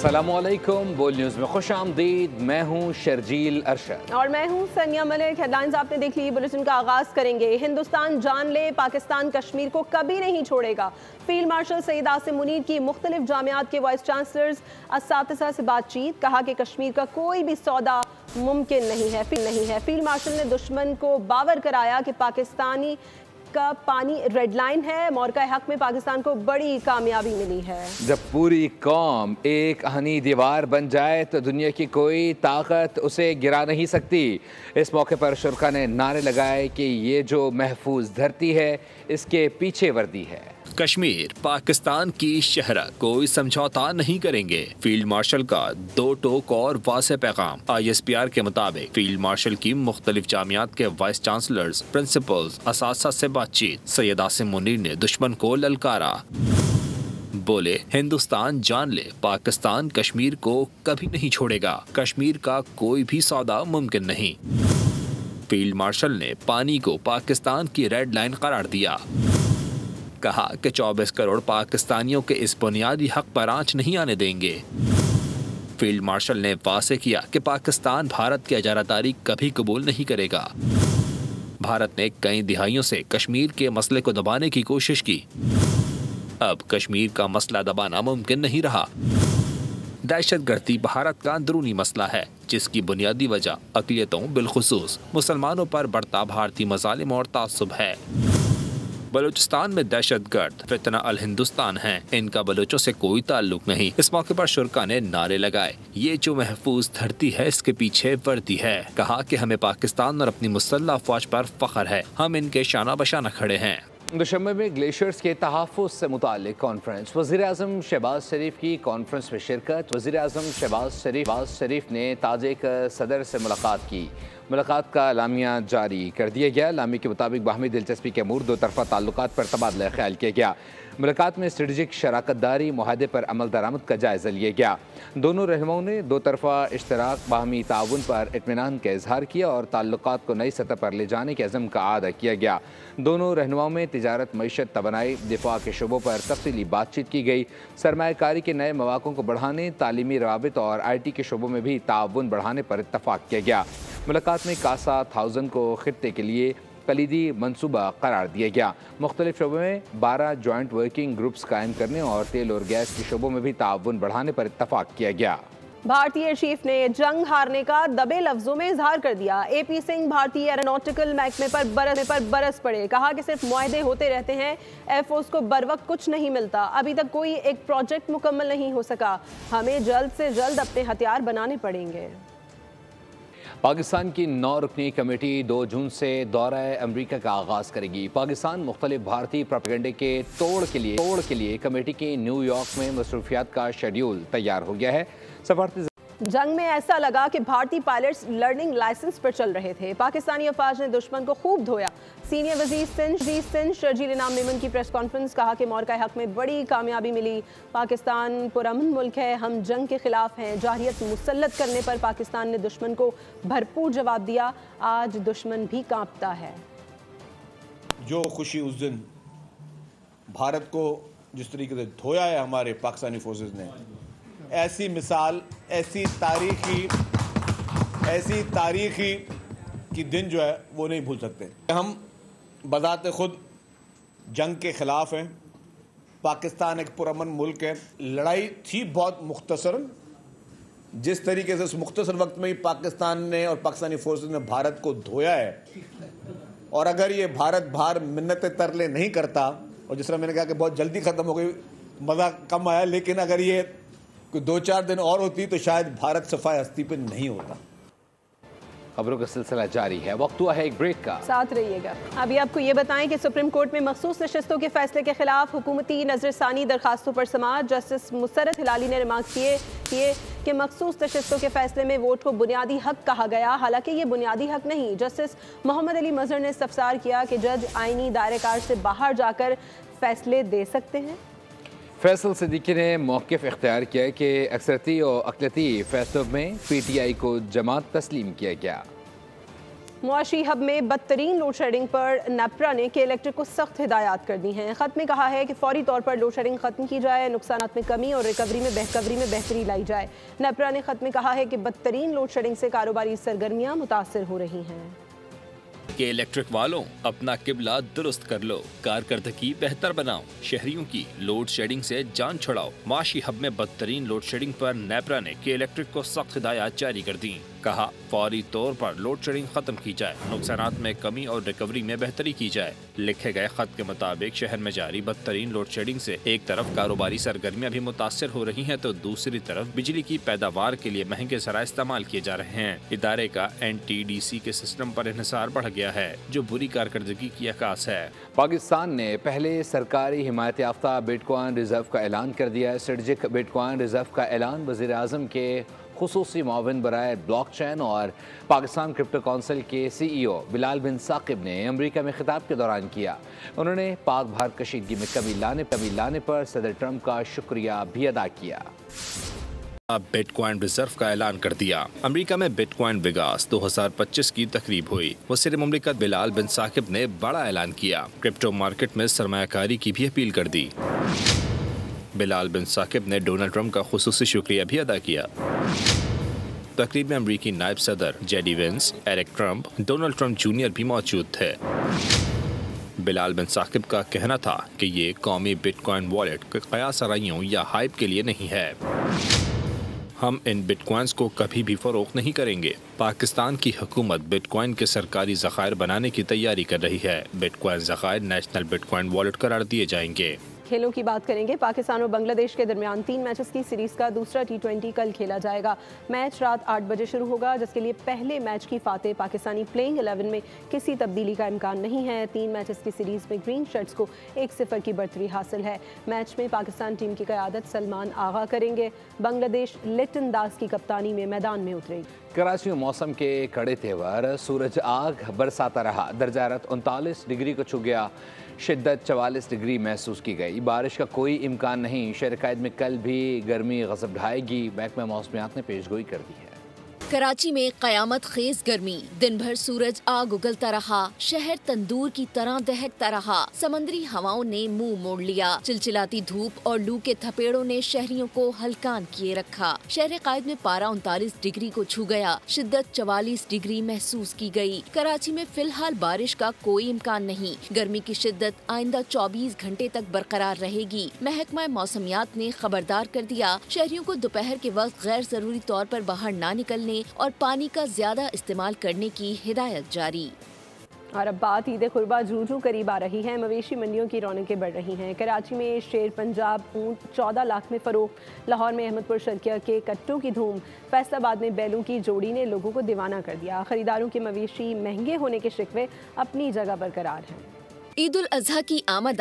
अस्सलामुअलैकुम, बोल न्यूज़ में खुश आमदीद। मैं हूँ शर्जील अरशद और मैं हूँ सनिया मलिक। हेडलाइंस आपने देख ली, बुलेटिन का आगाज करेंगे। हिंदुस्तान जान ले, पाकिस्तान कश्मीर को कभी नहीं छोड़ेगा। फील्ड मार्शल सईद आसिम मुनीर की मुख्तलिफ जामियात के वाइस चांसलर्स असातिज़ा से बातचीत, कहा कि कश्मीर का कोई भी सौदा मुमकिन नहीं है। फील्ड मार्शल ने दुश्मन को बावर कराया कि पाकिस्तानी का पानी रेड लाइन है। मोरका हक में पाकिस्तान को बड़ी कामयाबी मिली है। जब पूरी कौम एक आहनी दीवार बन जाए तो दुनिया की कोई ताकत उसे गिरा नहीं सकती। इस मौके पर शुरा ने नारे लगाए कि ये जो महफूज धरती है इसके पीछे वर्दी है। कश्मीर पाकिस्तान की शहरा, कोई समझौता नहीं करेंगे। फील्ड मार्शल का दो टोक और वाज़ेह पैगाम। ISPR के मुताबिक फील्ड मार्शल की मुख्तलिफ जामियात के वाइस चांसलर्स, प्रिंसिपल्स, असातिज़ा से बातचीत। सैयद आसिम मुनीर ने दुश्मन को ललकारा, बोले हिंदुस्तान जान ले, पाकिस्तान कश्मीर को कभी नहीं छोड़ेगा। कश्मीर का कोई भी सौदा मुमकिन नहीं। फील्ड मार्शल ने पानी को पाकिस्तान की रेड लाइन करार दिया, कहा कि 24 करोड़ पाकिस्तानियों के इस बुनियादी हक पर आंच नहीं आने देंगे। फील्ड मार्शल ने वाज़ेह किया कि पाकिस्तान भारत की इजारादारी कभी कबूल नहीं करेगा। भारत ने कई दिहाइयों से कश्मीर के मसले को दबाने की कोशिश की, अब कश्मीर का मसला दबाना मुमकिन नहीं रहा। दहशतगर्दी भारत का अंदरूनी मसला है, जिसकी बुनियादी वजह अक़लियतों बिलखुसूस मुसलमानों पर बढ़ता भारतीय मज़ालिम और तासुब है। बलूचिस्तान में दहशतगर्द फितना अल हिंदुस्तान हैं, इनका बलूचों से कोई ताल्लुक नहीं। इस मौके पर शुरा ने नारे लगाए, ये जो महफूज धरती है इसके पीछे वर्दी है। कहा कि हमें पाकिस्तान और अपनी मुसल्लह फौज पर फख्र है, हम इनके शाना बशाना खड़े हैं। दुशंबे में ग्लेशियर्स के तहफ़्फ़ुज़ से मुतालिक कॉन्फ्रेंस। वज़ीर-ए-आज़म शहबाज शरीफ की कॉन्फ्रेंस में शिरकत। वज़ीर-ए-आज़म शहबाज शरीफ ने ताजिक सदर से मुलाकात की। मुलाकात का एलामिया जारी कर दिया गया। एलामी के मुताबिक बाहमी दिलचस्पी के अमूर दो तरफ़ा ताल्लुकात पर तबादला ख्याल किया गया। मुलाकात में स्ट्रेटजिक शराकत दारी मुआहदे पर अमल दरामद का जायज़ा लिया गया। दोनों रहनुमाओं ने दो तरफ़ा इश्तराक, बाहमी ताउन पर इत्मीनान का इजहार किया और ताल्लुकात को नई सतह पर ले जाने के अज़म का आदा किया गया। दोनों रहनुमाओं में तिजारत, मईशत, तवानाई, दिफा के शोबों पर तफसीली बातचीत की गई। सरमायाकारी के नए मौक़ों को बढ़ाने, तालीमी रवाबित और IT के शोबों में भी ताउन बढ़ाने पर इत्तफ़ाक़ किया गया। मुलाकात में कासा 1000 को खित्ते के लिए कलीदी मनसूबा करार दिया गया। मुख्तलिफ शोबों में 12 जॉइंट वर्किंग ग्रुप्स कायम करने और तेल और गैस के शोबों में भी ताउन बढ़ाने पर इत्तफ़ाक़ किया गया। भारतीय चीफ ने जंग हारने का दबे लफ्जों में इजहार कर दिया। AP सिंह भारतीय एरोनॉटिकल महकमे पर बरस पड़े, कहा कि सिर्फ मुआहदे होते रहते हैं, एयरफोर्स को बर वक्त कुछ नहीं मिलता। अभी तक कोई एक प्रोजेक्ट मुकम्मल नहीं हो सका, हमें जल्द से जल्द अपने हथियार बनाने पड़ेंगे। पाकिस्तान की 9 रुकनी कमेटी 2 जून से दौरा अमरीका का आगाज़ करेगी। पाकिस्तान मुख्तलिफ भारतीय प्रोपेगेंडे के तोड़ के लिए कमेटी की न्यूयॉर्क में मसरूफियात का शेड्यूल तैयार हो गया है। सफारती जंग में ऐसा लगा कि भारतीय पायलट्स लर्निंग लाइसेंस पर चल रहे थे। पाकिस्तानी अफवाज ने दुश्मन को खूब धोया। सीनियर वजीर सिंध शर्जील इनाम मेमन की प्रेस कॉन्फ्रेंस, कहा कि मोरका हक में बड़ी कामयाबी मिली। पाकिस्तान पुरअमन मुल्क है, हम जंग के खिलाफ हैं। जारहियत मुसल्लत करने पर पाकिस्तान ने दुश्मन को भरपूर जवाब दिया। आज दुश्मन भी कांपता है। जो खुशी उस दिन भारत को जिस तरीके से धोया है हमारे पाकिस्तानी फोर्सेस ने, ऐसी मिसाल, ऐसी तारीखी की दिन जो है वो नहीं भूल सकते। हम बज़ाते खुद जंग के ख़िलाफ़ हैं। पाकिस्तान एक पुरअमन मुल्क है। लड़ाई थी बहुत मुख्तसरन, जिस तरीके से उस मुख्तसर वक्त में ही पाकिस्तान ने और पाकिस्तानी फोर्सेस ने भारत को धोया है, और अगर ये भारत बाहर मिन्नत तरले नहीं करता, और जिस तरह मैंने कहा कि बहुत जल्दी ख़त्म हो गई, मज़ा कम आया, लेकिन अगर ये कोई 2-4 दिन और होती तो शायद भारत सफाई हस्ती पर नहीं होता। खबरों का सिलसिला जारी है, वक्त हुआ है एक ब्रेक का, साथ रहिएगा। अभी आपको ये बताएं कि सुप्रीम कोर्ट में मखसूस नशिस्तों के फैसले के खिलाफ हुकूमती नजरसानी दरखास्तों पर समाअत। जस्टिस मुसरत हिलाली ने रिमार्क किए कि मखसूस नशिस्तों के फैसले में वोट को बुनियादी हक कहा गया, हालांकि ये बुनियादी हक नहीं। जस्टिस मोहम्मद अली मजहर ने इस्तफसार किया कि जज आईनी दायरेकार से बाहर जाकर फैसले दे सकते हैं। फैसल सिद्दीकी ने मौक़िफ़ इख्तियार किया कि अक्सरती और अक़लियती फैसलों में PTI को जमात तस्लीम किया गया। मुआशी हब में बदतरीन लोड शेडिंग पर नेपरा ने के इलेक्ट्रिक को सख्त हिदायत कर दी हैं। खत में कहा है कि फौरी तौर पर लोड शेडिंग खत्म की जाए, नुकसानात में कमी और रिकवरी में बेहतरी लाई जाए। नेपरा ने खत में कहा है कि बदतरीन लोड शेडिंग से कारोबारी सरगर्मियां मुतासर हो रही हैं। के इलेक्ट्रिक वालों, अपना किबला दुरुस्त कर लो, कारकर्दगी बेहतर बनाओ, शहरियों की लोड शेडिंग से जान छुड़ाओ। मुआशी हब में बदतरीन लोड शेडिंग पर नेपरा ने के इलेक्ट्रिक को सख्त हिदायत जारी कर दी। कहा, फौरी तौर पर लोड शेडिंग खत्म की जाए, नुकसानात में कमी और रिकवरी में बेहतरी की जाए। लिखे गए खत के मुताबिक शहर में जारी बदतरीन लोड शेडिंग से एक तरफ कारोबारी सरगर्मियां भी मुतासर हो रही हैं, तो दूसरी तरफ बिजली की पैदावार के लिए महंगे ज़राए इस्तेमाल किए जा रहे हैं। इदारे का NTDC के सिस्टम पर इन्हिसार बढ़ गया है, जो बुरी कारकर्दगी की अक्कास है। पाकिस्तान ने पहले सरकारी हिमायत याफ्ता बिटकॉइन रिजर्व का ऐलान कर दिया है। स्ट्रेटेजिक बिटकॉइन रिजर्व का ऐलान वज़ीर आज़म के खुसूसी मुआविन बराए ब्लॉकचेन और पाकिस्तान क्रिप्टो काउंसिल के CEO बिलाल बिन साकिब ने अमेरिका में खिताब के दौरान किया। उन्होंने पाक भारत कशीदगी में कमी लाने पर सदर ट्रंप का शुक्रिया भी अदा किया। बिटकॉइन रिजर्व का ऐलान कर दिया। अमेरिका में बिटकॉइन विकास 2025 की तकरीब हुई। वज़ीर मुमलिकत बिलाल बिन साकिब ने बड़ा ऐलान किया। क्रिप्टो मार्केट में सरमायाकारी की भी अपील कर दी। बिलाल बिन साकिब ने डोनाल्ड ट्रंप का खुसूसी शुक्रिया भी अदा किया। तकरीब में अमरीकी नायब सदर JD Vance, Eric Trump, Donald Trump junior भी मौजूद थे। बिलाल बिन साकिब का कहना था कि ये कौमी बिटकॉइन वॉलेट क़यास आराइयों या हाइप के लिए नहीं है। हम इन बिटकॉइंस को कभी भी फरोख्त नहीं करेंगे। पाकिस्तान की हुकूमत बिटकॉइन के सरकारी ज़खायर बनाने की तैयारी कर रही है। बिटकॉइन ज़खायर नेशनल बिटकॉइन वॉलेट करार दिए जाएंगे। खेलों की बात करेंगे। पाकिस्तान और बांग्लादेश के दरमियान 3 मैचेस की सीरीज़ का दूसरा T20 कल खेला जाएगा। मैच रात 8 बजे शुरू होगा, जिसके लिए पहले मैच की फातेह पाकिस्तानी प्लेइंग 11 में किसी तब्दीली का इम्कान नहीं है। 3 मैचेस की सीरीज़ में ग्रीन शर्ट्स को 1-0 की बढ़तरी हासिल है। मैच में पाकिस्तान टीम की क़यादत सलमान आगा करेंगे। बांग्लादेश लिटन दास की कप्तानी में मैदान में उतरेगी। कराची में मौसम के कड़े तेवर, सूरज आग बरसाता रहा। दर्जा हरारत 39 डिग्री को छू गया। शिद्दत 44 डिग्री महसूस की गई। बारिश का कोई इम्कान नहीं। शहर कायद में कल भी गर्मी गज़ब ढाएगी। महकमा मौसमियात ने पेशगोई कर दी है। कराची में कयामत खेज गर्मी, दिन भर सूरज आग उगलता रहा, शहर तंदूर की तरह दहकता रहा। समंदरी हवाओं ने मुंह मोड़ लिया। चिलचिलाती धूप और लू के थपेड़ों ने शहरियों को हलकान किए रखा। शहर कायद में पारा 39 डिग्री को छू गया। शिद्दत 44 डिग्री महसूस की गई। कराची में फिलहाल बारिश का कोई इम्कान नहीं। गर्मी की शिद्दत आइंदा 24 घंटे तक बरकरार रहेगी। महकमा मौसमियात ने खबरदार कर दिया, शहरियों को दोपहर के वक्त गैर जरूरी तौर पर बाहर न निकलने और पानी का ज्यादा इस्तेमाल करने की हिदायत जारी। और अब बात ईद कुर्बा जूं करीब आ रही है। मवेशी मंडियों की रौनकें बढ़ रही हैं। कराची में शेर पंजाब ऊंट 14 लाख में फरोख्त। लाहौर में अहमदपुर शर्किया के कट्टों की धूम। फैसलाबाद में बैलों की जोड़ी ने लोगों को दीवाना कर दिया। खरीदारों के मवेशी महंगे होने के शिकवे अपनी जगह बरकरार हैं। ईद उल अजहा की आमद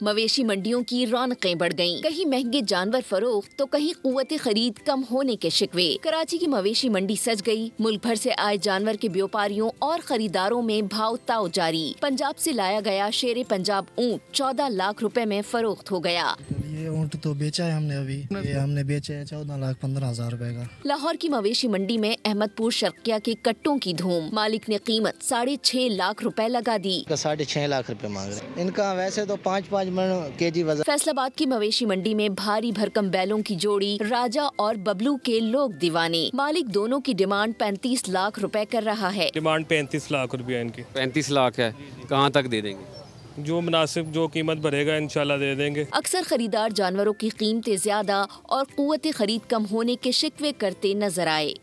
मवेशी मंडियों की रौनकें बढ़ गईं। कहीं महंगे जानवर फरोख्त तो कहीं कुव्वत खरीद कम होने के शिकवे। कराची की मवेशी मंडी सज गई। मुल्क भर से आए जानवर के व्यापारियों और खरीदारों में भाव ताव जारी। पंजाब से लाया गया शेर पंजाब ऊंट 14 लाख रुपए में फरोख्त हो गया। ये ऊँट तो बेचा है हमने अभी। ये हमने बेचा है 14,15,000 रुपए का। लाहौर की मवेशी मंडी में अहमदपुर शर्किया के कट्टों की धूम। मालिक ने कीमत 6.5 लाख रुपए लगा दी। 6.5 लाख रुपए मांग रहे हैं। इनका वैसे तो 5-5 मन केजी वजन। फैसलाबाद की मवेशी मंडी में भारी भरकम बैलों की जोड़ी राजा और बबलू के लोग दीवाने। मालिक दोनों की डिमांड 35 लाख रुपए कर रहा है। डिमांड 35 लाख रुपया इनकी। 35 लाख है, कहाँ तक दे देंगे? जो मुनासिब जो कीमत भरेगा इंशाल्लाह दे देंगे। अक्सर खरीदार जानवरों की कीमतें ज्यादा और कुव्वत खरीद कम होने के शिकवे करते नजर आए।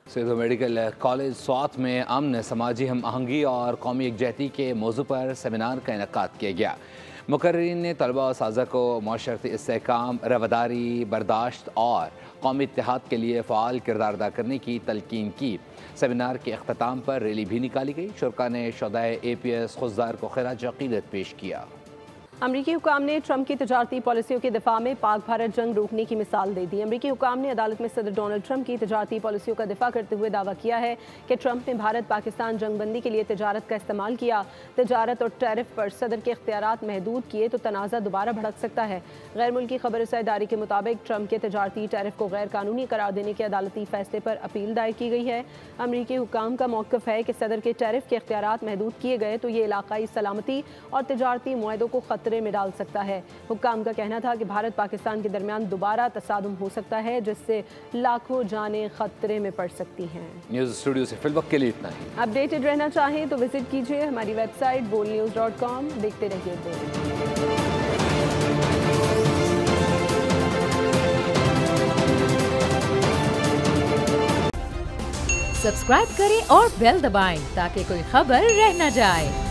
सिद्धू मेडिकल कॉलेज स्वात में अमन, समाजी हम आहंगी और कौमी यकजहती के मौजू पर सेमिनार का इनेकाद किया गया। मुकर्रीन ने तलबा और साज़ा को माशरती इस्तेहकाम, रवादारी, बर्दाश्त और कौमी इत्तेहाद के लिए फ़ाल किरदार अदा करने की तलकीन की। सेमिनार के अख्ताम पर रैली भी निकाली गई। शुरका ने शोधाए APS खुजदार को खिराज अक़ीदत पेश किया। अमरीकी हुकाम ने ट्रंप की तजारती पॉलिसियों के दिफा में पाक भारत जंग रोकने की मिसाल दे दी। अमरीकी हुकाम ने अदालत में सदर डोनाल्ड ट्रंप की तजारती पॉलिसियों का दिफा करते हुए दावा किया है कि ट्रंप ने भारत पाकिस्तान जंगबंदी के लिए तजारत का इस्तेमाल किया। तजारत और टैरिफ पर सदर के इख्तियारात महदूद किए तो तनाज़ा दोबारा भड़क सकता है। गैर मुल्की खबर रसाई इदारे के मुताबिक ट्रंप के तजारती टैरिफ को गैर कानूनी करार देने के अदालती फैसले पर अपील दायर की गई है। अमरीकी हुकाम का मौक़िफ़ है कि सदर के टैरिफ के इख्तियारात महदूद किए गए तो ये इलाकाई सलामती और तजारती मुआहदों को खतरे में डाल सकता है। हुक्काम का कहना था कि भारत पाकिस्तान के दरमियान दोबारा तसादुम हो सकता है जिससे लाखों जानें खतरे में पड़ सकती हैं। न्यूज़ स्टूडियो से फिल वक्त के लिए इतना ही। अपडेटेड रहना चाहें तो विजिट कीजिए हमारी वेबसाइट bolnews.com। देखते रहिए बोल। सब्सक्राइब करें और बेल दबाएं ताकि कोई खबर रह न जाए।